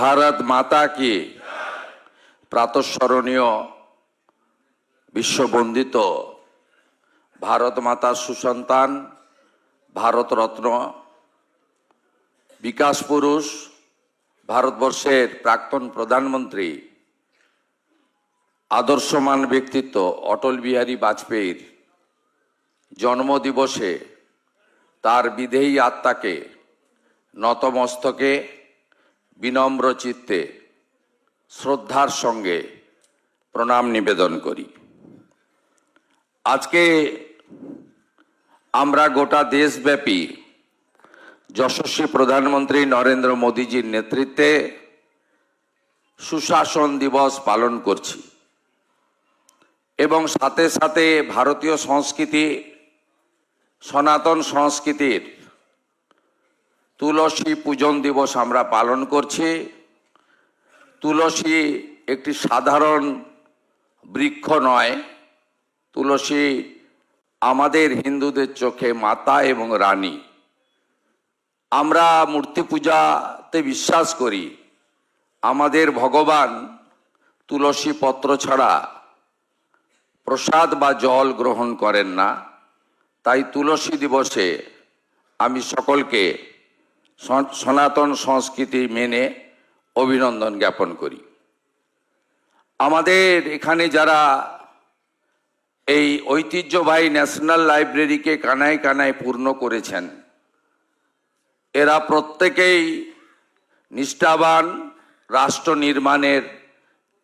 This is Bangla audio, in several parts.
भारत माता की प्रातঃस्मरणीय विश्वबंदित भारत माता सुसंतान भारत रत्न विकास पुरुष भारतवर्षेर प्राक्तन प्रधानमंत्री आदर्शमान व्यक्तित्व अटल बिहारी वाजपेयीर जन्मदिवसे तार विधेयी आत्माके नतमस्तके विनम्र चित्ते श्रद्धार संगे प्रणाम निवेदन करी। आज के आमरा गोटा देशव्यापी यशस्वी प्रधानमंत्री नरेंद्र मोदीजीर नेतृत्वे सुशासन दिवस पालन करछि एवं साथे साथे भारतीय संस्कृति सनातन संस्कृतिर तुलसी पूजन दिवस आमरा पालन करछि। तुलसी एकटी साधारण वृक्ष नय, तुलसी आमादेर हिंदुदेर चोखे माता एवं रानी। आमरा मूर्ति पूजाते विश्वास करी आमादेर भगवान तुलसी पत्र छाड़ा प्रसाद बा जल ग्रहण करें ना। ताई तुलसी दिवसे आमी सकलके सनातन संस्कृति मेने अभिनंदन ज्ञापन करी। आमादेर एखाने जारा এই ঐতিহ্যবাহী ন্যাশনাল লাইব্রেরিকে কানায় কানায় পূর্ণ করেছেন, এরা প্রত্যেকেই নিষ্ঠাবান রাষ্ট্র নির্মাণের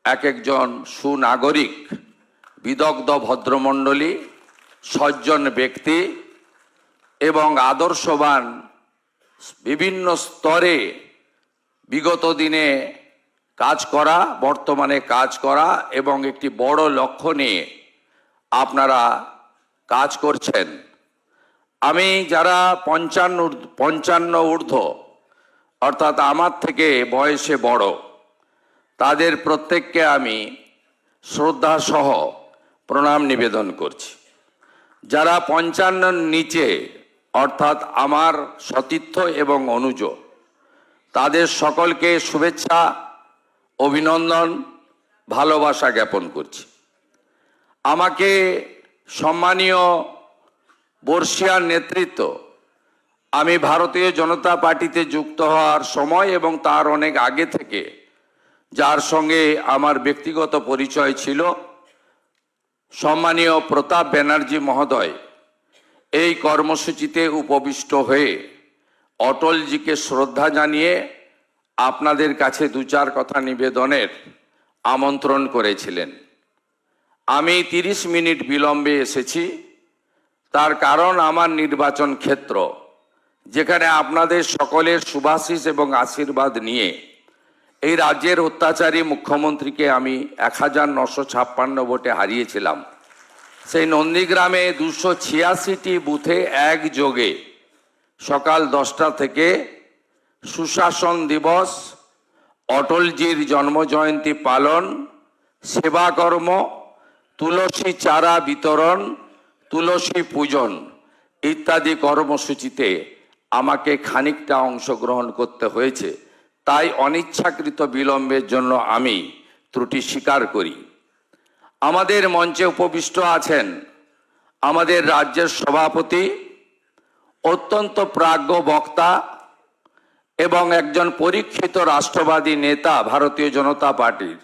এক একজন সুনাগরিক, বিদগ্ধ ভদ্রমণ্ডলী, সজ্জন ব্যক্তি এবং আদর্শবান বিভিন্ন স্তরে বিগত দিনে কাজ করা, বর্তমানে কাজ করা এবং একটি বড় লক্ষ্য নিয়ে আপনারা কাজ করছেন। আমি যারা 55 ঊর্ধ্ব অর্থাৎ আমার থেকে বয়সে বড় তাদের প্রত্যেককে আমি শ্রদ্ধা সহ প্রণাম নিবেদন করছি। যারা 55 নিচে অর্থাৎ আমার সতীর্থ এবং অনুজ তাদের সকলকে শুভেচ্ছা, অভিনন্দন, ভালোবাসা জ্ঞাপন করছি। আমাকে সম্মানীয় বর্ষিয়ার নেতৃত্ব, আমি ভারতীয় জনতা পার্টিতে যুক্ত হওয়ার সময় এবং তার অনেক আগে থেকে যার সঙ্গে আমার ব্যক্তিগত পরিচয় ছিল, সম্মানীয় প্রতাপ ব্যানার্জি মহোদয় এই কর্মসূচিতে উপবিষ্ট হয়ে অটলজিকে শ্রদ্ধা জানিয়ে আপনাদের কাছে দু চার কথা নিবেদনের আমন্ত্রণ করেছিলেন। আমি 30 মিনিট বিলম্বে এসেছি। তার কারণ আমার নির্বাচন ক্ষেত্র, যেখানে আপনাদের সকলের শুভাশিস এবং আশীর্বাদ নিয়ে এই রাজ্যের অত্যাচারী মুখ্যমন্ত্রীকে আমি 1956 ভোটে হারিয়েছিলাম। সেই নন্দীগ্রামে 286টি বুথে একযোগে সকাল 10টা থেকে সুশাসন দিবস, অটলজির জন্মজয়ন্তী পালন, সেবাকর্ম, তুলসী চারা বিতরণ, তুলসী পূজন ইত্যাদি কর্মসূচিতে আমাকে খানিকটা অংশগ্রহণ করতে হয়েছে। তাই অনিচ্ছাকৃত বিলম্বের জন্য আমি ত্রুটি স্বীকার করি। আমাদের মঞ্চে উপবিষ্ট আছেন আমাদের রাজ্যের সভাপতি, অত্যন্ত প্রাজ্ঞ বক্তা এবং একজন পরীক্ষিত রাষ্ট্রবাদী নেতা ভারতীয় জনতা পার্টির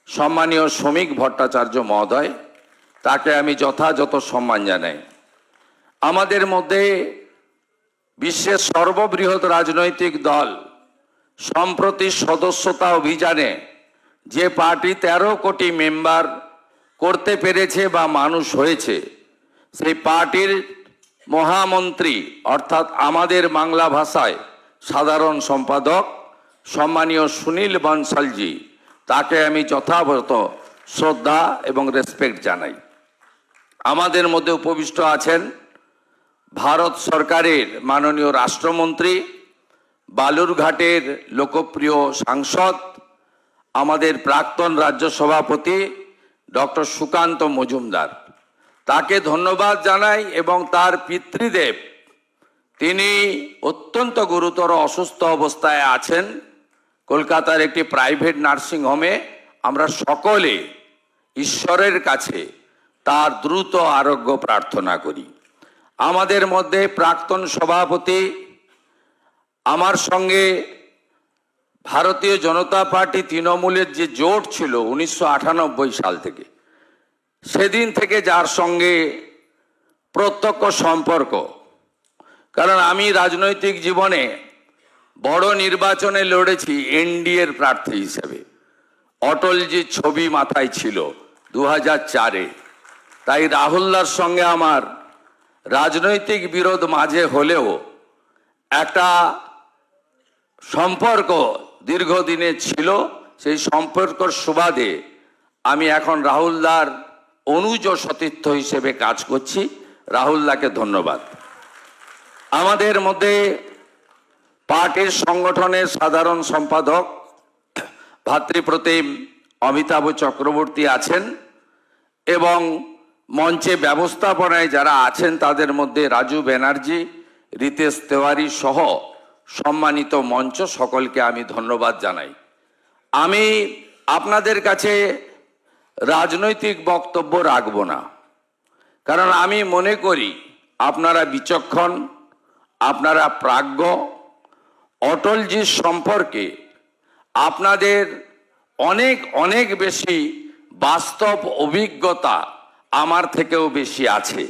সম্মানীয় শ্রমিক ভট্টাচার্য মহোদয়, তাকে আমি যথাযথ সম্মান জানাই। আমাদের মধ্যে বিশ্বের সর্ববৃহৎ রাজনৈতিক দল সম্প্রতি সদস্যতা অভিযানে যে পার্টি 13 কোটি মেম্বার করতে পেরেছে বা মানুষ হয়েছে, সেই পার্টির মহামন্ত্রী অর্থাৎ আমাদের বাংলা ভাষায় সাধারণ সম্পাদক সম্মানীয় সুনীল বনসালজি, তাকে আমি যথাযথ শ্রদ্ধা এবং রেসপেক্ট জানাই। আমাদের মধ্যে উপবিষ্ট আছেন ভারত সরকারের মাননীয় রাষ্ট্রমন্ত্রী, বালুরঘাটের লোকপ্রিয় সাংসদ, আমাদের প্রাক্তন রাজ্য সভাপতি ডক্টর সুকান্ত মজুমদার, তাকে ধন্যবাদ জানাই। এবং তার পিতৃদেব, তিনি অত্যন্ত গুরুতর অসুস্থ অবস্থায় আছেন, কলকাতার একটি প্রাইভেট নার্সিং হোমে আমরা সকলে ঈশ্বরের কাছে তার দ্রুত আরোগ্য প্রার্থনা করি। আমাদের মধ্যে প্রাক্তন সভাপতি, আমার সঙ্গে ভারতীয় জনতা পার্টি তৃণমূলের যে জোট ছিল 1998 সাল থেকে, সেদিন থেকে যার সঙ্গে প্রত্যক্ষ সম্পর্ক, কারণ আমি রাজনৈতিক জীবনে বড় নির্বাচনে লড়েছি এনডিএর প্রার্থী হিসেবে। অটলজির ছবি মাথায় ছিল 2004-এ। তাই রাহুলদার সঙ্গে আমার রাজনৈতিক বিরোধ মাঝে হলেও একটা সম্পর্ক দীর্ঘদিনের ছিল। সেই সম্পর্কর সুবাদে আমি এখন রাহুলদার অনুজ সতীর্থ হিসেবে কাজ করছি। রাহুলদাকে ধন্যবাদ। আমাদের মধ্যে পার্টির সংগঠনের সাধারণ সম্পাদক ভাতৃপ্রতিম অমিতাভ চক্রবর্তী আছেন এবং মঞ্চে ব্যবস্থাপনায় যারা আছেন তাদের মধ্যে রাজু ব্যানার্জি, রিতেশ তেওয়ারি সহ সম্মানিত মঞ্চ, সকলকে আমি ধন্যবাদ জানাই। আমি আপনাদের কাছে রাজনৈতিক বক্তব্য রাখব না, কারণ আমি মনে করি আপনারা বিচক্ষণ, আপনারা প্রাজ্ঞ। অটলজির সম্পর্কে আপনাদের অনেক অনেক বেশি বাস্তব অভিজ্ঞতা আমার থেকেও বেশি আছে।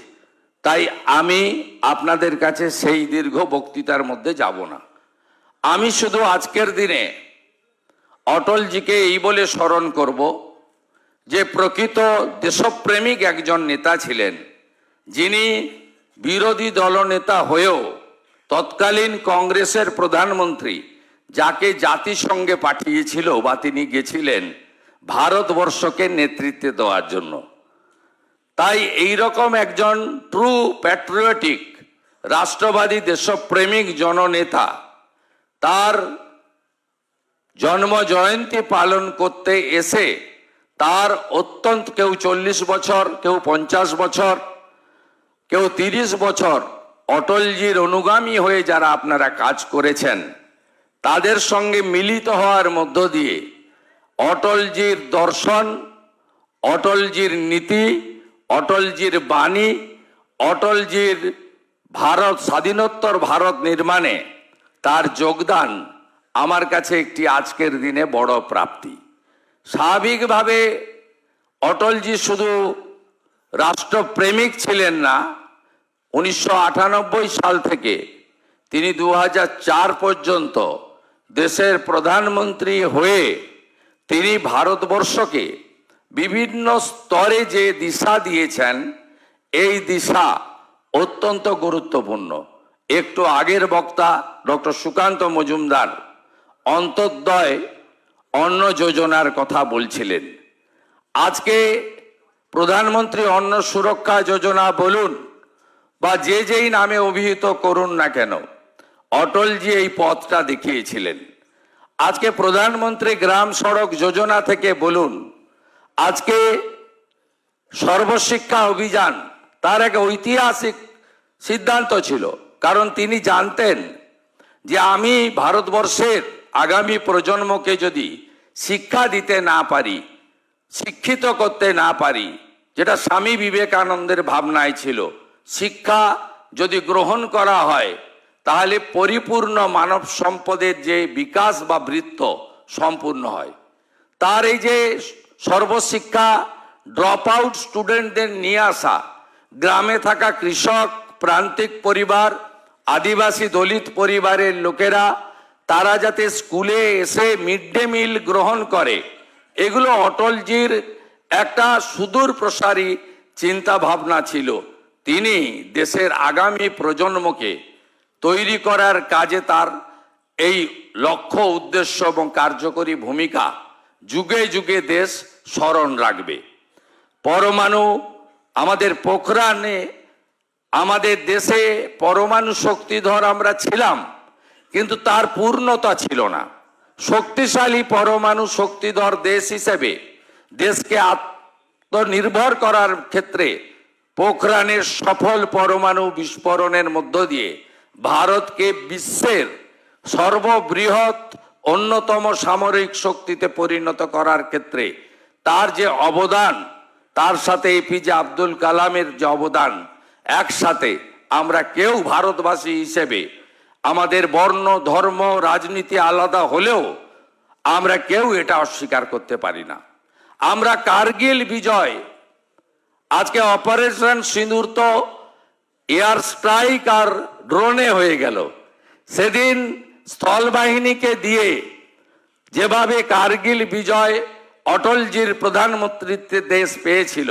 তাই আমি আপনাদের কাছে সেই দীর্ঘ বক্তৃতার মধ্যে যাব না। আমি শুধু আজকের দিনে অটলজিকে এই বলে স্মরণ করব যে প্রকৃত দেশপ্রেমিক একজন নেতা ছিলেন, যিনি বিরোধী দলনেতা হয়েও তৎকালীন কংগ্রেসের প্রধানমন্ত্রী, যাকে জাতিসংঘে পাঠিয়েছিল বা তিনি গেছিলেন ভারতবর্ষকে নেতৃত্ব দেওয়ার জন্য। তাই এই রকম একজন ট্রু প্যাট্রিয়টিক রাষ্ট্রবাদী দেশপ্রেমিক জননেতা তার জন্ম জয়ন্তী পালন করতে এসে তার অত্যন্ত, কেউ 40 বছর, কেউ 50 বছর, কেউ 30 বছর অটলজির অনুগামী হয়ে যারা আপনারা কাজ করেছেন, তাদের সঙ্গে মিলিত হওয়ার মধ্য দিয়ে অটলজির দর্শন, অটলজির নীতি, অটলজির বাণী, অটলজির ভারত স্বাধীনোত্তর ভারত নির্মাণে তার যোগদান আমার কাছে একটি আজকের দিনে বড় প্রাপ্তি। স্বাভাবিকভাবে অটলজি শুধু রাষ্ট্রপ্রেমিক ছিলেন না, 1998 সাল থেকে তিনি 2004 পর্যন্ত দেশের প্রধানমন্ত্রী হয়ে তিনি ভারতবর্ষকে বিভিন্ন স্তরে যে দিশা দিয়েছেন, এই দিশা অত্যন্ত গুরুত্বপূর্ণ। একটু আগের বক্তা ডক্টর সুকান্ত মজুমদার অন্তর্দয় অন্ন যোজনার কথা বলছিলেন। আজকে প্রধানমন্ত্রী অন্ন সুরক্ষা যোজনা বলুন বা যে যেই নামে অভিহিত করুন না কেন, অটলজি এই পথটা দেখিয়েছিলেন। আজকে প্রধানমন্ত্রী গ্রাম সড়ক যোজনা থেকে বলুন, আজকে সর্বশিক্ষা অভিযান, তার এক ঐতিহাসিক সিদ্ধান্ত ছিল। কারণ তিনি জানতেন যে আমি ভারতবর্ষের আগামী প্রজন্মকে যদি শিক্ষা দিতে না পারি, শিক্ষিত করতে না পারি, যেটা স্বামী বিবেকানন্দের ভাবনায় ছিল, শিক্ষা যদি গ্রহণ করা হয় তাহলে পরিপূর্ণ মানব সম্পদের যে বিকাশ বা বৃত্ত সম্পূর্ণ হয়। তার এই যে সর্বশিক্ষা ড্রপ আউট স্টুডেন্টদের নিয়ে আসা, গ্রামে থাকা কৃষক, প্রান্তিক পরিবার, আদিবাসী দলিত পরিবারের লোকেরা তারা যাতে স্কুলে এসে মিড ডে মিল গ্রহণ করে, এগুলো অটলজির একটা সুদূর প্রসারী চিন্তা ভাবনা ছিল। তিনি দেশের আগামী প্রজন্মকে তৈরি করার কাজে তার এই লক্ষ্য, উদ্দেশ্য এবং কার্যকরী ভূমিকা যুগে যুগে দেশ স্মরণ রাখবে। পরমাণু, আমাদের পোখরানে, আমাদের দেশে পরমাণু শক্তিধর আমরা ছিলাম, কিন্তু তার পূর্ণতা ছিল না। শক্তিশালী পরমাণু শক্তিধর দেশ হিসেবে দেশকে আত্মনির্ভর করার ক্ষেত্রে পোখরানের সফল পরমাণু বিস্ফোরণের মধ্য দিয়ে ভারতকে বিশ্বের সর্ববৃহৎ অন্যতম সামরিক শক্তিতে পরিণত করার ক্ষেত্রে তার যে অবদান, তার সাথে এপিজে আব্দুল কালামের যে অবদান, একসাথে আমরা কেউ ভারতবাসী হিসেবে আমাদের বর্ণ ধর্ম রাজনীতি আলাদা হলেও আমরা কেউ এটা অস্বীকার করতে পারি না। আমরা কার্গিল বিজয়, আজকে অপারেশন সিঁদুর তো এয়ার স্ট্রাইক আর ড্রোনে হয়ে গেল, সেদিন স্থল বাহিনীকে দিয়ে যেভাবে কার্গিল বিজয় অটলজির প্রধানমন্ত্রীত্বে দেশ পেয়েছিল,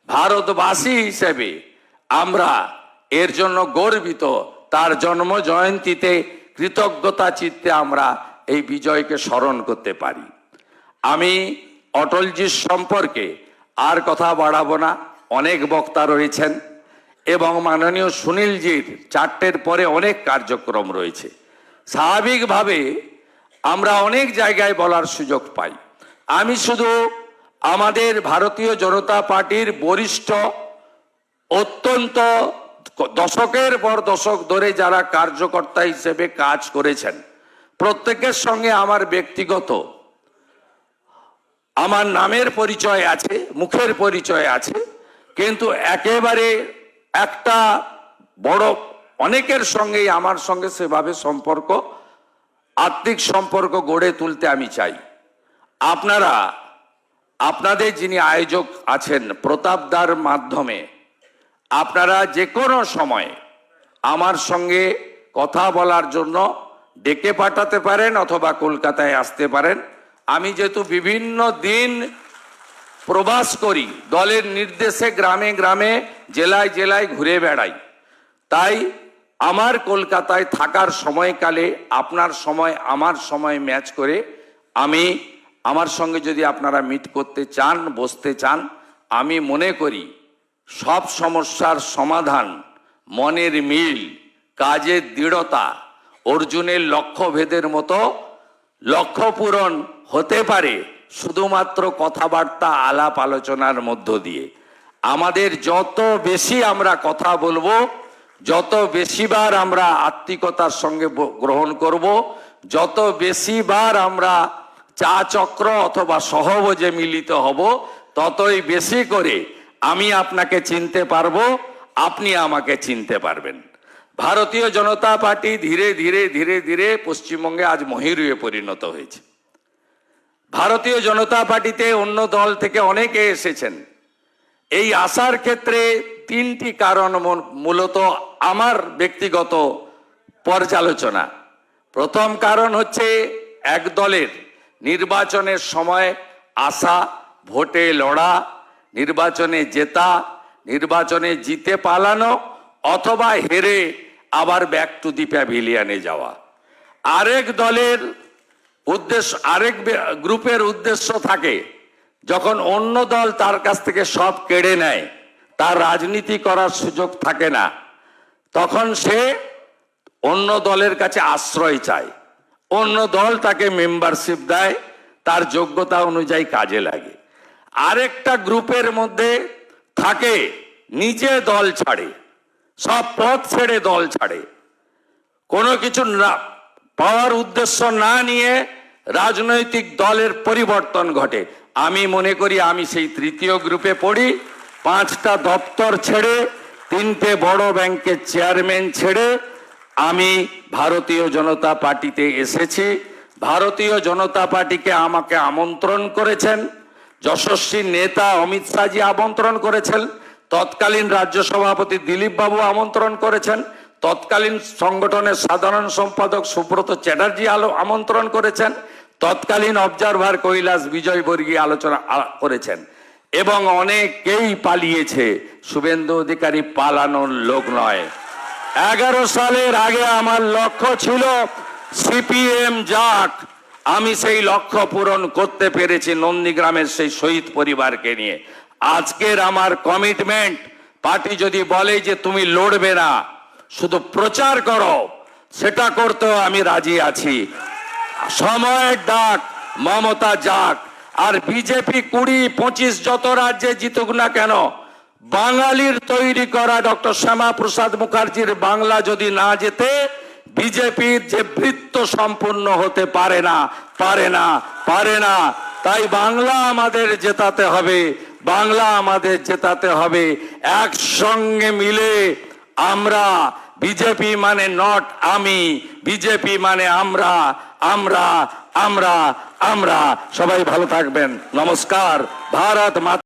ভারতবাসী হিসেবে আমরা এর জন্য গর্বিত। তার জন্ম জয়ন্তীতে কৃতজ্ঞতা চিত্তে আমরা এই বিজয়কে স্মরণ করতে পারি। আমি অটলজির সম্পর্কে আর কথা বাড়াবো না, অনেক বক্তা রয়েছেন এবং মাননীয় সুনীলজির 4টের পরে অনেক কার্যক্রম রয়েছে। স্বাভাবিকভাবে আমরা অনেক জায়গায় বলার সুযোগ পাই। আমি শুধু আমাদের ভারতীয় জনতা পার্টির বরিষ্ঠ, অত্যন্ত দশকের পর দশক ধরে যারা কার্যকর্তা হিসেবে কাজ করেছেন, প্রত্যেকের সঙ্গে আমার ব্যক্তিগত আমার নামের পরিচয় আছে, মুখের পরিচয় আছে, কিন্তু একেবারে একটা বড় অনেকের সঙ্গেই আমার সঙ্গে সেভাবে সম্পর্ক, আত্মিক সম্পর্ক গড়ে তুলতে আমি চাই। আপনারা, আপনাদের যিনি আয়োজক আছেন প্রতাপদার মাধ্যমে আপনারা যে কোনো সময় আমার সঙ্গে কথা বলার জন্য ডেকে পাঠাতে পারেন অথবা কলকাতায় আসতে পারেন। আমি যেহেতু বিভিন্ন দিন প্রবাস করি, দলের নির্দেশে গ্রামে গ্রামে জেলায় জেলায় ঘুরে বেড়াই, তাই আমার কলকাতায় থাকার সময়কালে আপনার সময় আমার সময় ম্যাচ করে আমি, আমার সঙ্গে যদি আপনারা মিট করতে চান, বসতে চান, আমি মনে করি সব সমস্যার সমাধান, মনের মিল, কাজের দৃঢ়তা, অর্জুনের লক্ষ্যভেদের মতো লক্ষ্য পূরণ হতে পারে শুধুমাত্র কথাবার্তা, আলাপ আলোচনার মধ্য দিয়ে। আমাদের যত বেশি আমরা কথা বলবো, যত বেশিবার আমরা আত্মিকতার সঙ্গে গ্রহণ করব, যত বেশিবার আমরা চা চক্র অথবা সহভোজে মিলিত হব, ততই বেশি করে আমি আপনাকে চিনতে পারবো, আপনি আমাকে চিনতে পারবেন। ভারতীয় জনতা পার্টি ধীরে ধীরে ধীরে ধীরে পশ্চিমবঙ্গে আজ মহিরুহে পরিণত হয়েছে। ভারতীয় জনতা পার্টিতে অন্য দল থেকে অনেকে এসেছেন। এই আসার ক্ষেত্রে 3টি কারণ মূলত আমার ব্যক্তিগত পর্যালোচনা। প্রথম কারণ হচ্ছে এক দলের নির্বাচনের সময় আসা, ভোটে লড়া, নির্বাচনে জেতা, নির্বাচনে জিতে পালানো অথবা হেরে আবার ব্যাক টু দি প্যাভিলিয়নে যাওয়া। আরেক দলের উদ্দেশ্য, আরেক গ্রুপের উদ্দেশ্য থাকে যখন অন্য দল তার কাছ থেকে সব কেড়ে নেয়, তার রাজনীতি করার সুযোগ থাকে না, তখন সে অন্য দলের কাছে আশ্রয় চায়, অন্য দল তাকে মেম্বারশিপ দেয়, তার যোগ্যতা অনুযায়ী কাজে লাগে। আরেকটা গ্রুপের মধ্যে থাকে নিজে দল ছাড়ে, সব পথ ছেড়ে দল ছাড়ে, কোনো কিছু না পাওয়ার উদ্দেশ্য না নিয়ে রাজনৈতিক দলের পরিবর্তন ঘটে। আমি মনে করি আমি সেই তৃতীয় গ্রুপে পড়ি। 5টা দপ্তর ছেড়ে, 3টে বড় ব্যাংকের চেয়ারম্যান ছেড়ে আমি ভারতীয় জনতা পার্টিতে এসেছি। ভারতীয় জনতা পার্টিকে আমাকে আমন্ত্রণ করেছেন যশস্বী নেতা অমিত শাহজি, আমন্ত্রণ করেছেন তৎকালীন রাজ্য সভাপতি দিলীপ বাবু, আমন্ত্রণ করেছেন তৎকালীন সংগঠনের সাধারণ সম্পাদক সুব্রত চ্যাটার্জি আমন্ত্রণ করেছেন, তৎকালীন অবজারভার কৈলাস বিজয়বর্গী আলোচনা করেছেন এবং অনেকেই পালিয়েছে। শুভেন্দু অধিকারী পালানোর লোক নয়। 11 সালের আগে আমার লক্ষ্য ছিল সিপিএম যাক, আমি সেই লক্ষ্য পূরণ করতে পেরেছি নন্দীগ্রামের সেই শহীদ পরিবারকে নিয়ে। আজকের আমার কমিটমেন্ট, পার্টি যদি বলে যে তুমি লড়বে না, শুধু প্রচার করো, সেটা করতেও আমি রাজি আছি। সময়ের ডাক, মমতা যাক। আর বিজেপি 20-25 যত রাজ্যে জিতুক না কেন, বাঙালির তৈরি করা ডক্টর শ্যামা প্রসাদ মুখার্জির বাংলা যদি না জেতে, বিজেপির যে বৃত্ত সম্পূর্ণ হতে পারে না, পারে না, পারে না। তাই বাংলা আমাদের জেতাতে হবে, বাংলা আমাদের জেতাতে হবে। একসঙ্গে মিলে আমরা, বিজেপি মানে নট আমি, বিজেপি মানে আমরা, আমরা, আমরা, আমরা। সবাই ভালো থাকবেন। নমস্কার। ভারত মাতা।